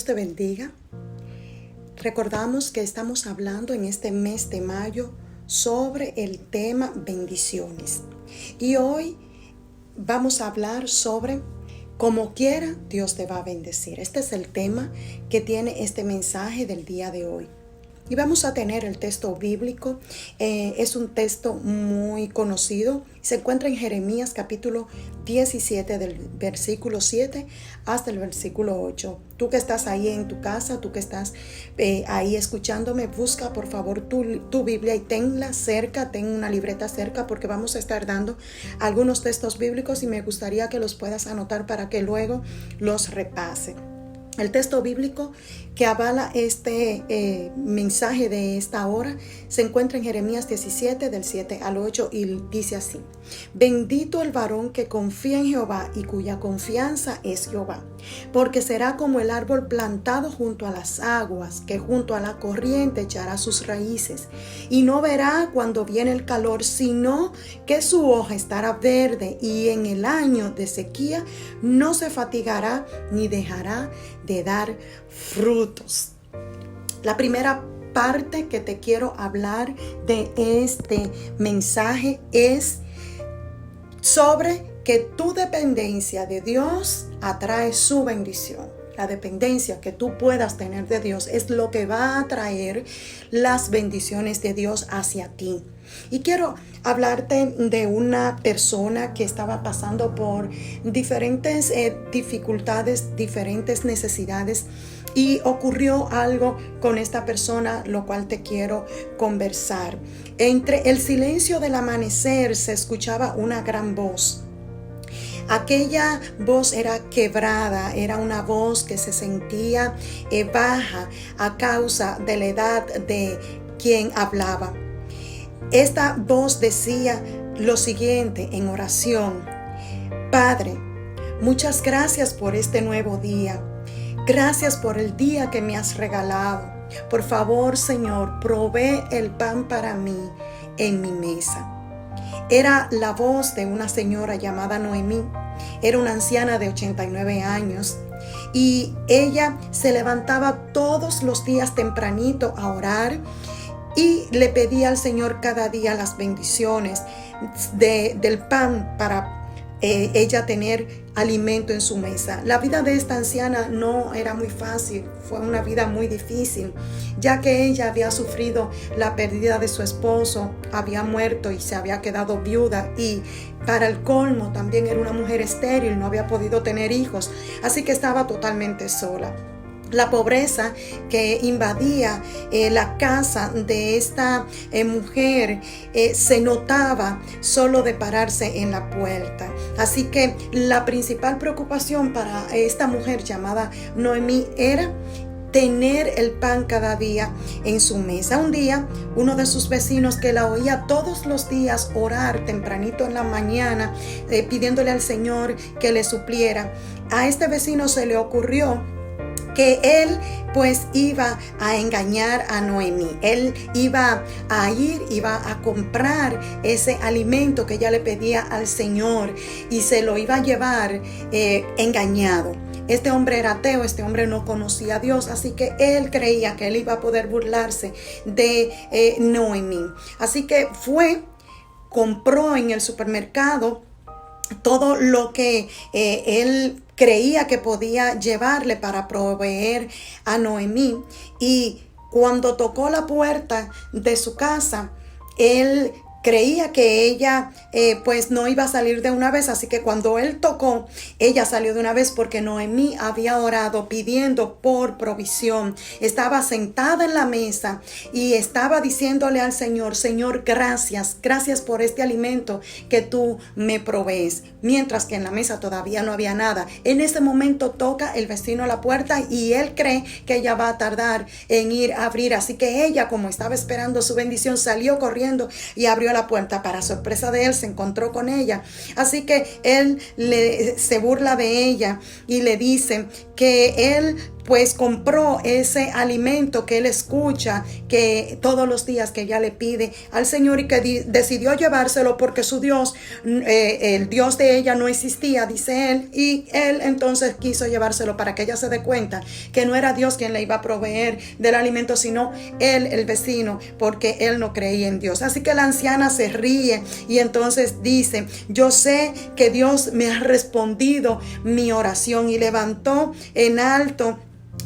Dios te bendiga. Recordamos que estamos hablando en este mes de mayo sobre el tema bendiciones. Y hoy vamos a hablar sobre como quiera Dios te va a bendecir. Este es el tema que tiene este mensaje del día de hoy. Y vamos a tener el texto bíblico. Es un texto muy conocido. Se encuentra en Jeremías capítulo 17 del versículo 7 hasta el versículo 8. Tú que estás ahí en tu casa, tú que estás ahí escuchándome, busca por favor tu Biblia y tenla cerca, ten una libreta cerca porque vamos a estar dando algunos textos bíblicos y me gustaría que los puedas anotar para que luego los repase. El texto bíblico que avala este mensaje de esta hora se encuentra en Jeremías 17 del 7 al 8 y dice así: Bendito el varón que confía en Jehová y cuya confianza es Jehová, porque será como el árbol plantado junto a las aguas, que junto a la corriente echará sus raíces, y no verá cuando viene el calor, sino que su hoja estará verde, y en el año de sequía no se fatigará ni dejará de dar frutos. La primera parte que te quiero hablar de este mensaje es sobre que tu dependencia de Dios atrae su bendición. La dependencia que tú puedas tener de Dios es lo que va a traer las bendiciones de Dios hacia ti. Y quiero hablarte de una persona que estaba pasando por diferentes dificultades, diferentes necesidades, y ocurrió algo con esta persona, lo cual te quiero conversar. Entre el silencio del amanecer se escuchaba una gran voz. Aquella voz era quebrada, era una voz que se sentía baja a causa de la edad de quien hablaba. Esta voz decía lo siguiente en oración: Padre, muchas gracias por este nuevo día. Gracias por el día que me has regalado. Por favor, Señor, provee el pan para mí en mi mesa. Era la voz de una señora llamada Noemí. Era una anciana de 89 años. Y ella se levantaba todos los días tempranito a orar y le pedía al Señor cada día las bendiciones del pan para ella tener alimento en su mesa. La vida de esta anciana no era muy fácil, fue una vida muy difícil, ya que ella había sufrido la pérdida de su esposo, había muerto y se había quedado viuda, y para el colmo también era una mujer estéril, no había podido tener hijos, así que estaba totalmente sola. La pobreza que invadía la casa de esta mujer se notaba solo de pararse en la puerta. Así que la principal preocupación para esta mujer llamada Noemí era tener el pan cada día en su mesa. Un día, uno de sus vecinos, que la oía todos los días orar tempranito en la mañana, pidiéndole al Señor que le supliera, a este vecino se le ocurrió que él pues iba a engañar a Noemí. Él iba a comprar ese alimento que ella le pedía al Señor y se lo iba a llevar engañado. Este hombre era ateo, este hombre no conocía a Dios, así que él creía que él iba a poder burlarse de Noemí. Así que compró en el supermercado todo lo que él creía que podía llevarle para proveer a Noemí, y cuando tocó la puerta de su casa, él creía que ella pues no iba a salir de una vez, así que cuando él tocó, ella salió de una vez porque Noemí había orado pidiendo por provisión. Estaba sentada en la mesa y estaba diciéndole al Señor: Señor, gracias por este alimento que tú me provees, mientras que en la mesa todavía no había nada. En ese momento toca el vecino a la puerta y él cree que ella va a tardar en ir a abrir, así que ella, como estaba esperando su bendición, salió corriendo y abrió la puerta. Para sorpresa de él, se encontró con ella, así que él se burla de ella y le dice que él pues compró ese alimento que él escucha que todos los días que ella le pide al Señor, y que decidió llevárselo porque su Dios, el Dios de ella no existía, dice él, y él entonces quiso llevárselo para que ella se dé cuenta que no era Dios quien le iba a proveer del alimento, sino él, el vecino, porque él no creía en Dios. Así que la anciana se ríe y entonces dice: yo sé que Dios me ha respondido mi oración, y levantó en alto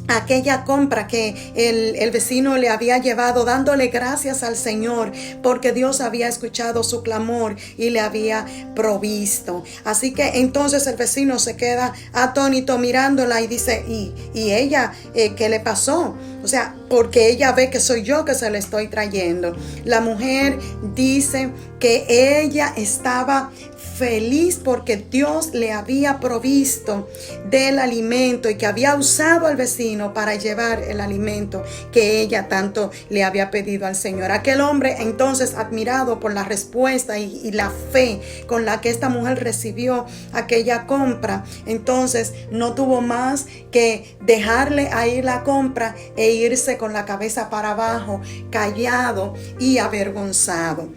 aquella compra que el vecino le había llevado, dándole gracias al Señor porque Dios había escuchado su clamor y le había provisto. Así que entonces el vecino se queda atónito mirándola y dice: ¿y ella qué le pasó? O sea, porque ella ve que soy yo que se le estoy trayendo. La mujer dice que ella estaba feliz porque Dios le había provisto del alimento y que había usado al vecino para llevar el alimento que ella tanto le había pedido al Señor. Aquel hombre entonces, admirado por la respuesta y la fe con la que esta mujer recibió aquella compra, entonces no tuvo más que dejarle ahí la compra e irse con la cabeza para abajo, callado y avergonzado.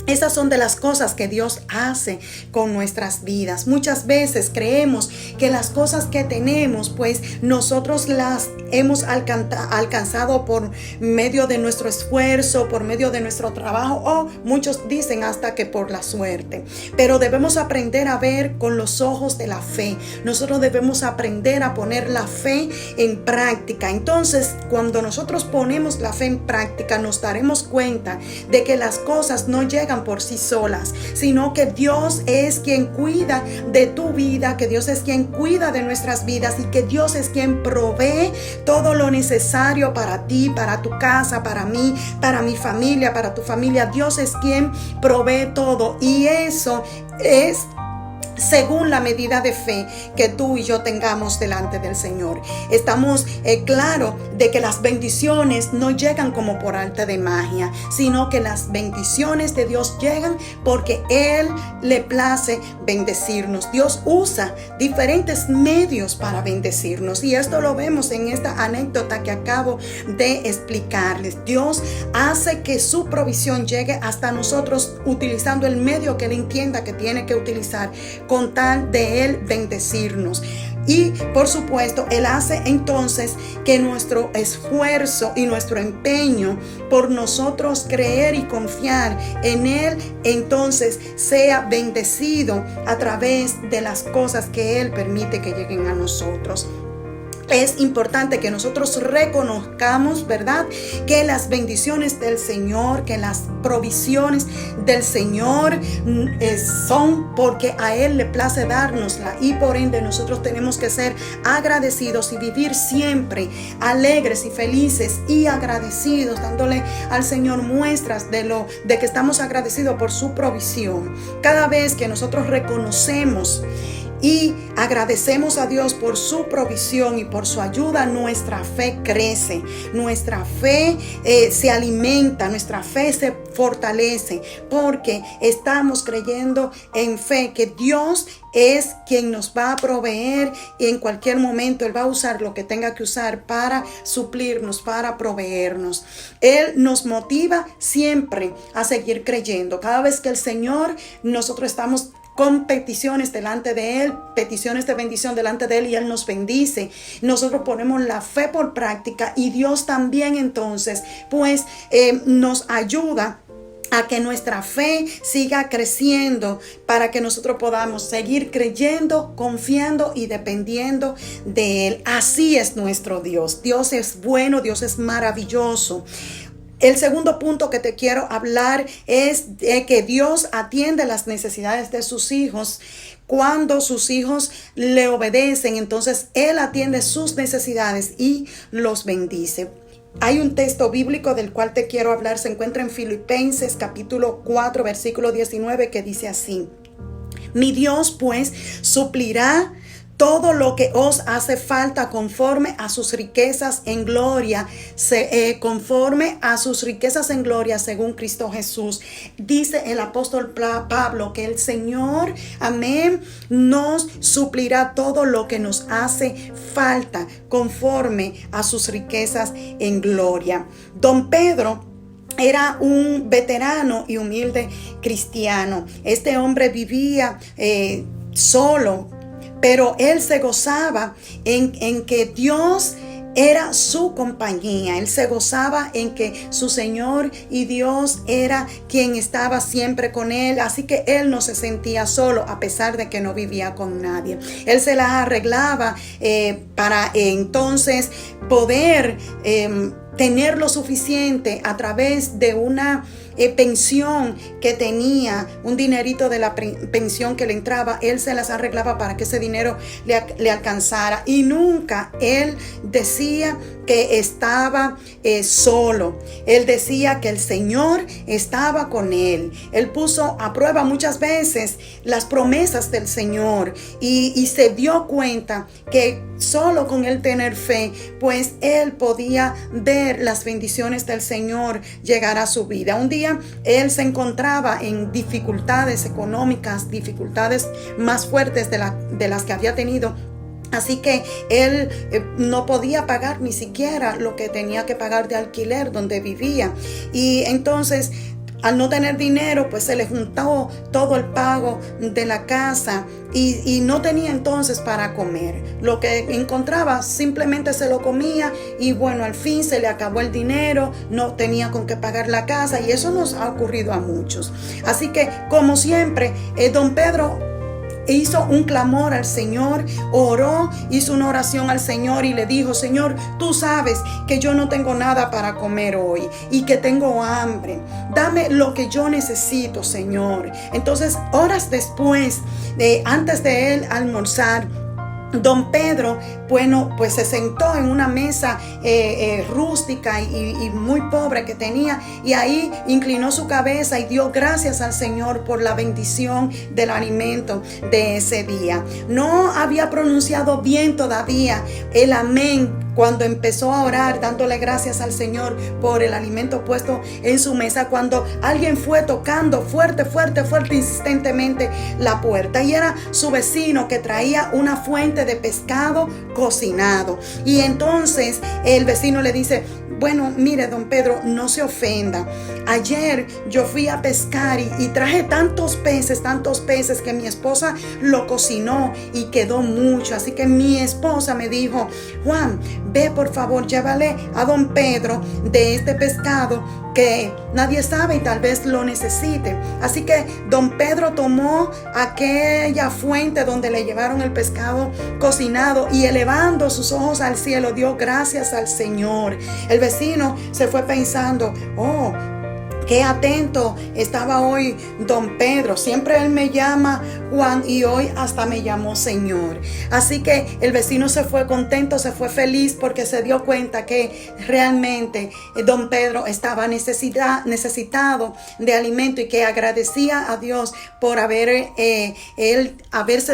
Esas son de las cosas que Dios hace con nuestras vidas. Muchas veces creemos que las cosas que tenemos, pues nosotros las hemos alcanzado por medio de nuestro esfuerzo, por medio de nuestro trabajo, o muchos dicen hasta que por la suerte. Pero debemos aprender a ver con los ojos de la fe. Nosotros debemos aprender a poner la fe en práctica. Entonces, cuando nosotros ponemos la fe en práctica, nos daremos cuenta de que las cosas no llegan por sí solas, sino que Dios es quien cuida de tu vida, que Dios es quien cuida de nuestras vidas, y que Dios es quien provee todo lo necesario para ti, para tu casa, para mí, para mi familia, para tu familia. Dios es quien provee todo, y eso es según la medida de fe que tú y yo tengamos delante del Señor. Estamos claros de que las bendiciones no llegan como por arte de magia, sino que las bendiciones de Dios llegan porque Él le place bendecirnos. Dios usa diferentes medios para bendecirnos, y esto lo vemos en esta anécdota que acabo de explicarles. Dios hace que su provisión llegue hasta nosotros utilizando el medio que Él entienda que tiene que utilizar, con tal de Él bendecirnos. Y por supuesto, Él hace entonces que nuestro esfuerzo y nuestro empeño por nosotros creer y confiar en Él, entonces sea bendecido a través de las cosas que Él permite que lleguen a nosotros. Es importante que nosotros reconozcamos, ¿verdad?, que las bendiciones del Señor, que las provisiones del Señor son porque a Él le place dárnosla, y por ende nosotros tenemos que ser agradecidos y vivir siempre alegres y felices y agradecidos, dándole al Señor muestras de que estamos agradecidos por su provisión. Cada vez que nosotros reconocemos y agradecemos a Dios por su provisión y por su ayuda, nuestra fe crece, nuestra fe se alimenta, nuestra fe se fortalece, porque estamos creyendo en fe que Dios es quien nos va a proveer, y en cualquier momento Él va a usar lo que tenga que usar para suplirnos, para proveernos. Él nos motiva siempre a seguir creyendo. Cada vez que el Señor, nosotros estamos con peticiones delante de Él, peticiones de bendición delante de Él, y Él nos bendice, nosotros ponemos la fe por práctica, y Dios también entonces pues nos ayuda a que nuestra fe siga creciendo, para que nosotros podamos seguir creyendo, confiando y dependiendo de Él. Así es nuestro Dios. Dios es bueno, Dios es maravilloso. El segundo punto que te quiero hablar es de que Dios atiende las necesidades de sus hijos. Cuando sus hijos le obedecen, entonces Él atiende sus necesidades y los bendice. Hay un texto bíblico del cual te quiero hablar. Se encuentra en Filipenses capítulo 4, versículo 19, que dice así: mi Dios pues suplirá todo lo que os hace falta conforme a sus riquezas en gloria, conforme a sus riquezas en gloria según Cristo Jesús. Dice el apóstol Pablo que el Señor, amén, nos suplirá todo lo que nos hace falta conforme a sus riquezas en gloria. Don Pedro era un veterano y humilde cristiano. Este hombre vivía solo, pero él se gozaba en que Dios era su compañía. Él se gozaba en que su Señor y Dios era quien estaba siempre con él. Así que él no se sentía solo, a pesar de que no vivía con nadie. Él se las arreglaba para entonces poder tener lo suficiente a través de una pensión que tenía, un dinerito de la pensión que le entraba. Él se las arreglaba para que ese dinero le alcanzara, y nunca él decía que estaba solo. Él decía que el Señor estaba con él. Él puso a prueba muchas veces las promesas del Señor y se dio cuenta que solo con él tener fe, pues él podía ver las bendiciones del Señor llegar a su vida. Un día él se encontraba en dificultades económicas, dificultades más fuertes de las que había tenido. Así que él no podía pagar ni siquiera lo que tenía que pagar de alquiler donde vivía. Y entonces, al no tener dinero, pues se le juntó todo el pago de la casa y no tenía entonces para comer. Lo que encontraba simplemente se lo comía, y bueno, al fin se le acabó el dinero, no tenía con qué pagar la casa, y eso nos ha ocurrido a muchos. Así que, como siempre, don Pedro hizo un clamor al Señor, oró, hizo una oración al Señor y le dijo: Señor, tú sabes que yo no tengo nada para comer hoy y que tengo hambre. Dame lo que yo necesito, Señor. Entonces, horas después, antes de él almorzar, don Pedro, bueno, pues se sentó en una mesa rústica y muy pobre que tenía, y ahí inclinó su cabeza y dio gracias al Señor por la bendición del alimento de ese día. No había pronunciado bien todavía el amén cuando empezó a orar, dándole gracias al Señor por el alimento puesto en su mesa, cuando alguien fue tocando fuerte, insistentemente la puerta, y era su vecino que traía una fuente de pescado cocinado. Y entonces el vecino le dice: bueno, mire, don Pedro, no se ofenda. Ayer yo fui a pescar y traje tantos peces que mi esposa lo cocinó y quedó mucho. Así que mi esposa me dijo: Juan, ve por favor, llévale a don Pedro de este pescado que nadie sabe y tal vez lo necesite. Así que don Pedro tomó aquella fuente donde le llevaron el pescado cocinado y, elevando sus ojos al cielo, dio gracias al Señor. El vecino se fue pensando: oh, qué atento estaba hoy don Pedro. Siempre él me llama Juan y hoy hasta me llamó Señor. Así que el vecino se fue contento, se fue feliz, porque se dio cuenta que realmente don Pedro estaba necesitado de alimento, y que agradecía a Dios por haberse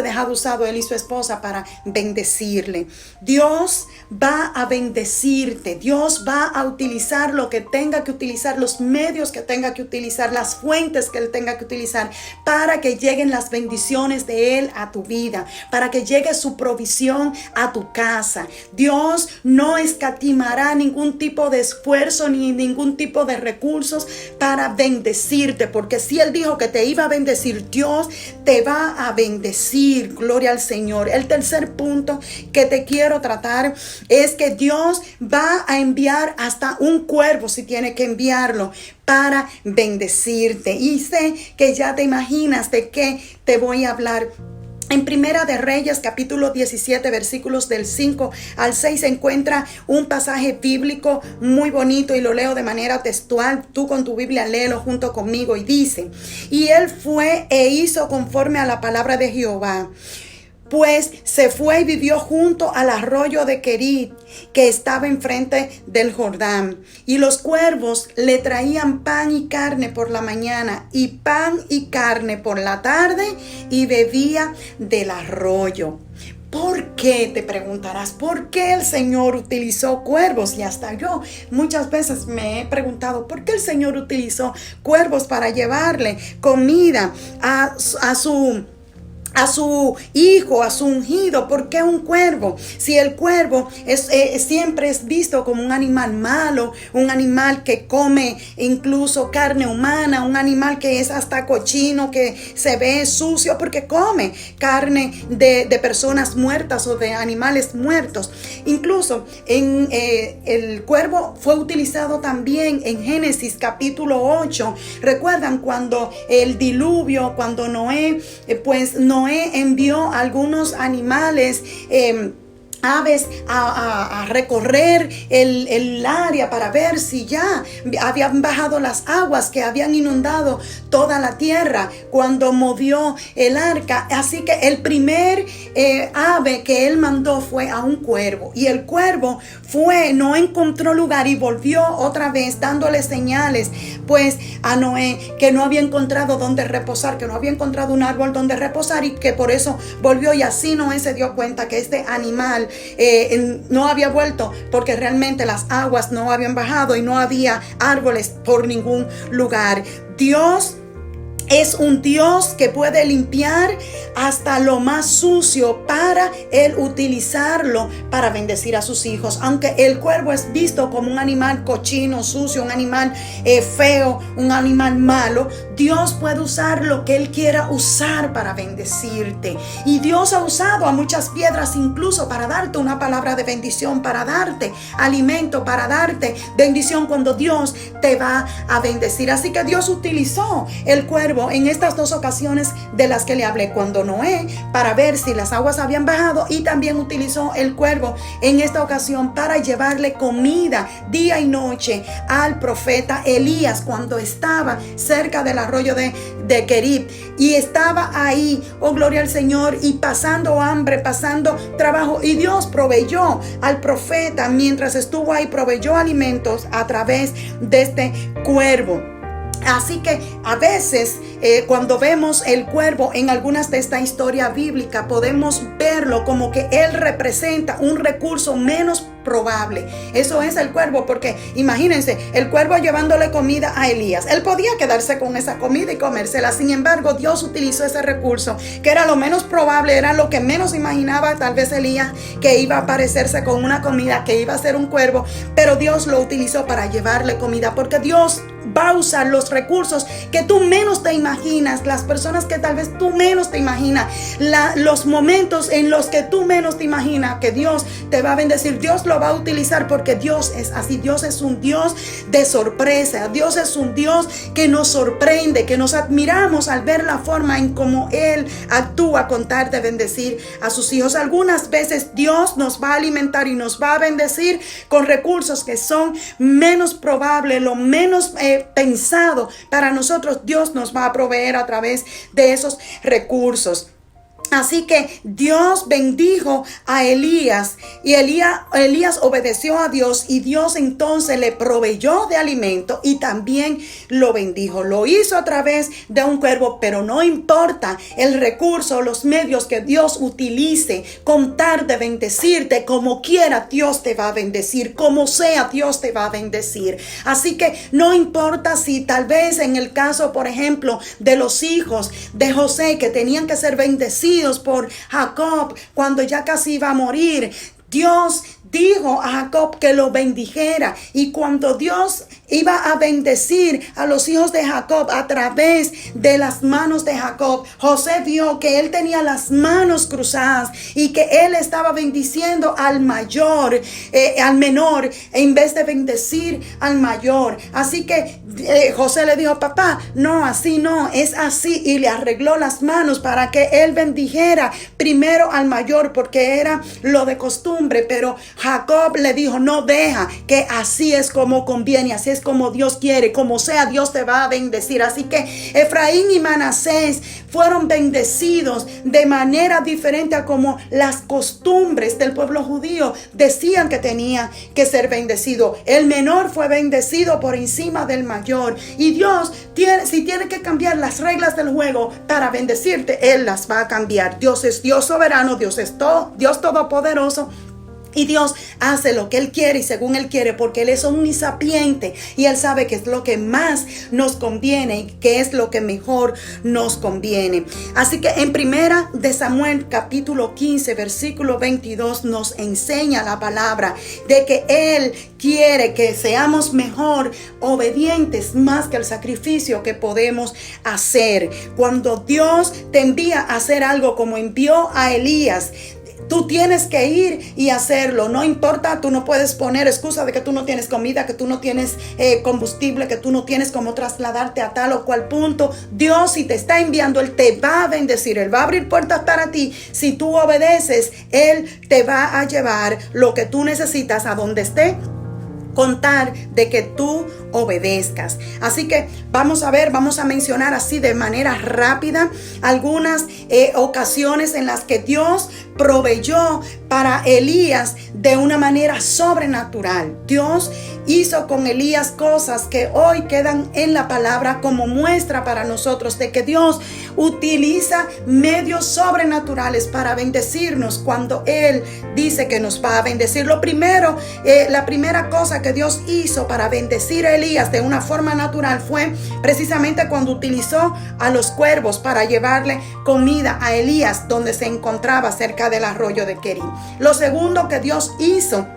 dejado usado él y su esposa para bendecirle. Dios va a bendecirte. Dios va a utilizar lo que tenga que utilizar, los medios que tenga que utilizar, las fuentes que él tenga que utilizar, para que lleguen las bendiciones de él a tu vida, para que llegue su provisión a tu casa. Dios no escatimará ningún tipo de esfuerzo ni ningún tipo de recursos para bendecirte, porque si él dijo que te iba a bendecir, Dios te va a bendecir. Gloria al Señor. El tercer punto que te quiero tratar es que Dios va a enviar hasta un cuervo, si tiene que enviarlo, para bendecirte. Y sé que ya te imaginas de qué te voy a hablar. En Primera de Reyes, capítulo 17, versículos del 5 al 6, se encuentra un pasaje bíblico muy bonito, y lo leo de manera textual. Tú con tu Biblia léelo junto conmigo, y dice: y él fue e hizo conforme a la palabra de Jehová, pues se fue y vivió junto al arroyo de Querit, que estaba enfrente del Jordán. Y los cuervos le traían pan y carne por la mañana, y pan y carne por la tarde, y bebía del arroyo. ¿Por qué? Te preguntarás, ¿por qué el Señor utilizó cuervos? Y hasta yo muchas veces me he preguntado, ¿por qué el Señor utilizó cuervos para llevarle comida a su hijo, a su ungido? ¿Por qué un cuervo? Si el cuervo siempre es visto como un animal malo, un animal que come incluso carne humana, un animal que es hasta cochino, que se ve sucio porque come carne de personas muertas o de animales muertos. Incluso el cuervo fue utilizado también en Génesis capítulo 8. ¿Recuerdan cuando el diluvio, cuando Noé envió algunos animales, aves a recorrer el área para ver si ya habían bajado las aguas que habían inundado toda la tierra cuando movió el arca? Así que el primer ave que él mandó fue a un cuervo, y el cuervo no encontró lugar y volvió otra vez dándole señales pues a Noé que no había encontrado donde reposar, que no había encontrado un árbol donde reposar, y que por eso volvió. Y así Noé se dio cuenta que este animal no había vuelto porque realmente las aguas no habían bajado y no había árboles por ningún lugar. Dios es un Dios que puede limpiar hasta lo más sucio para él utilizarlo para bendecir a sus hijos. Aunque el cuervo es visto como un animal cochino, sucio, un animal feo, un animal malo, Dios puede usar lo que él quiera usar para bendecirte. Y Dios ha usado a muchas piedras incluso para darte una palabra de bendición, para darte alimento, para darte bendición cuando Dios te va a bendecir. Así que Dios utilizó el cuervo en estas dos ocasiones de las que le hablé, cuando Noé para ver si las aguas habían bajado, y también utilizó el cuervo en esta ocasión para llevarle comida día y noche al profeta Elías cuando estaba cerca del arroyo de Querib, y estaba ahí, oh gloria al Señor, y pasando hambre, pasando trabajo, y Dios proveyó al profeta mientras estuvo ahí, proveyó alimentos a través de este cuervo. Así que a veces cuando vemos el cuervo en algunas de esta historia bíblica, podemos verlo como que él representa un recurso menos probable. Eso es el cuervo, porque imagínense, el cuervo llevándole comida a Elías. Él podía quedarse con esa comida y comérsela. Sin embargo, Dios utilizó ese recurso, que era lo menos probable, era lo que menos imaginaba tal vez Elías, que iba a aparecerse con una comida, que iba a ser un cuervo. Pero Dios lo utilizó para llevarle comida, porque Dios va a usar los recursos que tú menos te imaginas, las personas que tal vez tú menos te imaginas, los momentos en los que tú menos te imaginas que Dios te va a bendecir. Dios lo va a utilizar porque Dios es así. Dios es un Dios de sorpresa. Dios es un Dios que nos sorprende, que nos admiramos al ver la forma en cómo Él actúa con tal de bendecir a sus hijos. Algunas veces Dios nos va a alimentar y nos va a bendecir con recursos que son menos probables, lo menos pensado para nosotros. Dios nos va a proveer a través de esos recursos. Así que Dios bendijo a Elías, y Elías obedeció a Dios, y Dios entonces le proveyó de alimento y también lo bendijo. Lo hizo a través de un cuervo, pero no importa el recurso, los medios que Dios utilice con tal de bendecirte, como quiera Dios te va a bendecir, como sea Dios te va a bendecir. Así que no importa si tal vez en el caso, por ejemplo, de los hijos de José, que tenían que ser bendecidos por Jacob cuando ya casi iba a morir, Dios dijo a Jacob que lo bendijera, y cuando Dios iba a bendecir a los hijos de Jacob a través de las manos de Jacob, José vio que él tenía las manos cruzadas y que él estaba bendiciendo al menor en vez de bendecir al mayor. Así que José le dijo: papá, no, así no, es así, y le arregló las manos para que él bendijera primero al mayor, porque era lo de costumbre. Pero Jacob le dijo: no, deja, que así es como conviene, así es como Dios quiere, como sea, Dios te va a bendecir. Así que Efraín y Manasés fueron bendecidos de manera diferente a como las costumbres del pueblo judío decían que tenía que ser bendecido. El menor fue bendecido por encima del mayor. Y Dios, si tiene que cambiar las reglas del juego para bendecirte, Él las va a cambiar. Dios es Dios soberano, Dios es Dios todopoderoso. Y Dios hace lo que Él quiere y según Él quiere, porque Él es omnisapiente y Él sabe qué es lo que más nos conviene y qué es lo que mejor nos conviene. Así que en primera de Samuel capítulo 15 versículo 22 nos enseña la palabra de que Él quiere que seamos mejor obedientes más que el sacrificio que podemos hacer. Cuando Dios te envía a hacer algo como envió a Elías, tú tienes que ir y hacerlo. No importa, tú no puedes poner excusa de que tú no tienes comida, que tú no tienes combustible, que tú no tienes cómo trasladarte a tal o cual punto. Dios, si te está enviando, Él te va a bendecir. Él va a abrir puertas para ti. Si tú obedeces, Él te va a llevar lo que tú necesitas a donde esté. Contar de que tú obedezcas. Así que vamos a mencionar así de manera rápida algunas ocasiones en las que Dios proveyó para Elías de una manera sobrenatural. Dios hizo con Elías cosas que hoy quedan en la palabra como muestra para nosotros de que Dios utiliza medios sobrenaturales para bendecirnos cuando Él dice que nos va a bendecir. La primera cosa que Dios hizo para bendecir a Elías de una forma natural fue precisamente cuando utilizó a los cuervos para llevarle comida a Elías donde se encontraba cerca del arroyo de Querí. Lo segundo que Dios hizo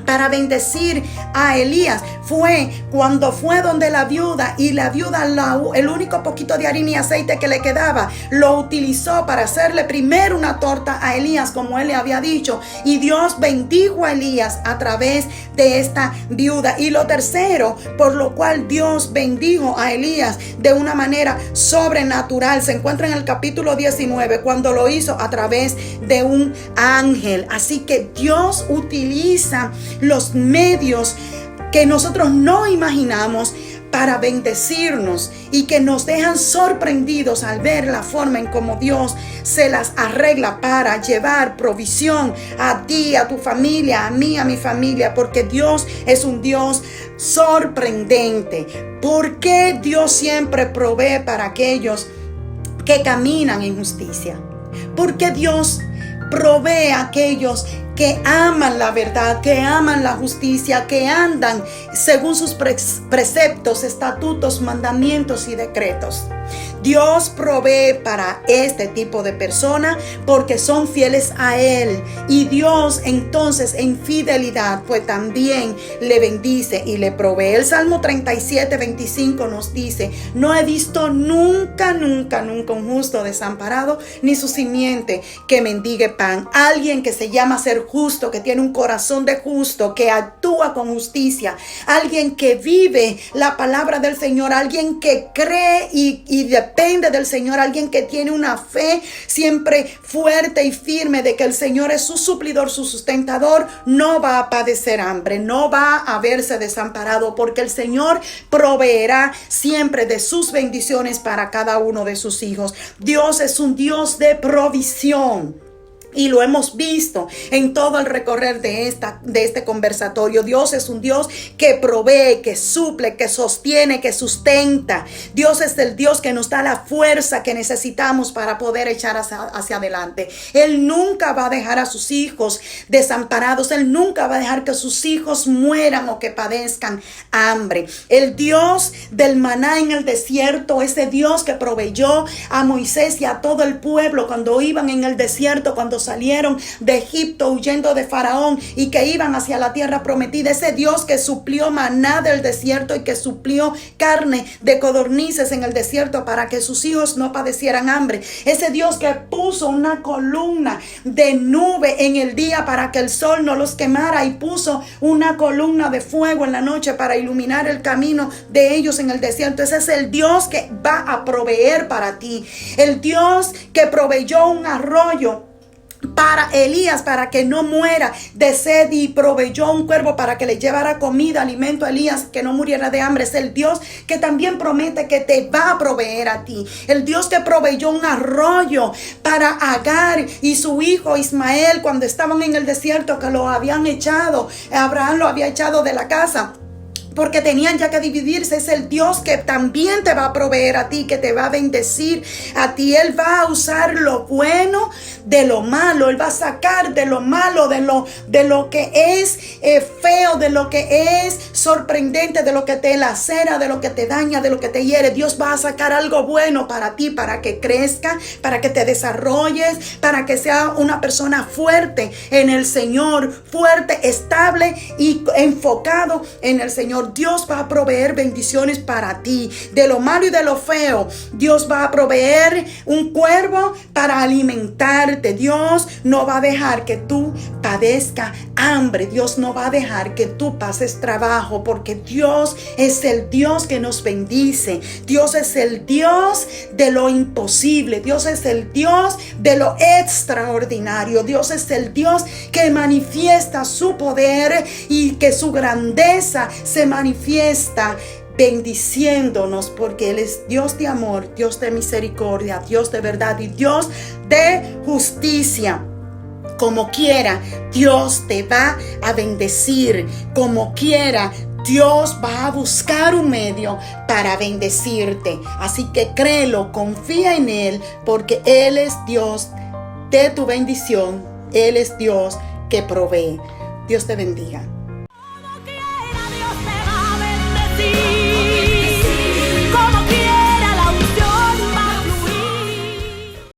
para bendecir a Elías fue cuando fue donde la viuda, y la viuda el único poquito de harina y aceite que le quedaba lo utilizó para hacerle primero una torta a Elías como él le había dicho, y Dios bendijo a Elías a través de esta viuda. Y lo tercero por lo cual Dios bendijo a Elías de una manera sobrenatural se encuentra en el capítulo 19 cuando lo hizo a través de un ángel. Así que Dios utiliza los medios que nosotros no imaginamos para bendecirnos y que nos dejan sorprendidos al ver la forma en cómo Dios se las arregla para llevar provisión a ti, a tu familia, a mí, a mi familia, porque Dios es un Dios sorprendente. ¿Por qué Dios siempre provee para aquellos que caminan en justicia? ¿Por qué Dios provee a aquellos que aman la verdad, que aman la justicia, que andan según sus preceptos, estatutos, mandamientos y decretos? Dios provee para este tipo de personas porque son fieles a Él. Y Dios entonces en fidelidad pues también le bendice y le provee. El Salmo 37:25 nos dice: no he visto nunca un justo desamparado, ni su simiente que mendigue pan. Alguien que se llama ser justo, que tiene un corazón de justo, que actúa con justicia, alguien que vive la palabra del Señor, alguien que cree y depende del Señor, alguien que tiene una fe siempre fuerte y firme de que el Señor es su suplidor, su sustentador, no va a padecer hambre, no va a verse desamparado, porque el Señor proveerá siempre de sus bendiciones para cada uno de sus hijos. Dios es un Dios de provisión. Y lo hemos visto en todo el recorrer de este conversatorio. Dios es un Dios que provee, que suple, que sostiene, que sustenta. Dios es el Dios que nos da la fuerza que necesitamos para poder echar hacia adelante. Él nunca va a dejar a sus hijos desamparados. Él nunca va a dejar que sus hijos mueran o que padezcan hambre. El Dios del maná en el desierto, ese Dios que proveyó a Moisés y a todo el pueblo cuando iban en el desierto, cuando salieron de Egipto huyendo de Faraón y que iban hacia la tierra prometida. Ese Dios que suplió maná del desierto y que suplió carne de codornices en el desierto para que sus hijos no padecieran hambre. Ese Dios que puso una columna de nube en el día para que el sol no los quemara y puso una columna de fuego en la noche para iluminar el camino de ellos en el desierto. Ese es el Dios que va a proveer para ti. El Dios que proveyó un arroyo para Elías, para que no muera de sed, y proveyó un cuervo para que le llevara comida, alimento a Elías, que no muriera de hambre. Es el Dios que también promete que te va a proveer a ti. El Dios que proveyó un arroyo para Agar y su hijo Ismael cuando estaban en el desierto, que lo habían echado, Abraham lo había echado de la casa porque tenían ya que dividirse. Es el Dios que también te va a proveer a ti, que te va a bendecir a ti. Él va a usar lo bueno de lo malo. Él va a sacar de lo malo, de lo que es feo, de lo que es sorprendente, de lo que te lacera, de lo que te daña, de lo que te hiere. Dios va a sacar algo bueno para ti, para que crezca, para que te desarrolles, para que sea una persona fuerte en el Señor, fuerte, estable y enfocado en el Señor. Dios va a proveer bendiciones para ti. De lo malo y de lo feo, Dios va a proveer un cuervo para alimentarte. Dios no va a dejar que tú padezcas hambre. Dios no va a dejar que tú pases trabajo, porque Dios es el Dios que nos bendice. Dios es el Dios de lo imposible. Dios es el Dios de lo extraordinario. Dios es el Dios que manifiesta su poder y que su grandeza se manifiesta bendiciéndonos, porque Él es Dios de amor, Dios de misericordia, Dios de verdad y Dios de justicia. Como quiera, Dios te va a bendecir. Como quiera, Dios va a buscar un medio para bendecirte. Así que créelo, confía en Él, porque Él es Dios de tu bendición. Él es Dios que provee. Dios te bendiga.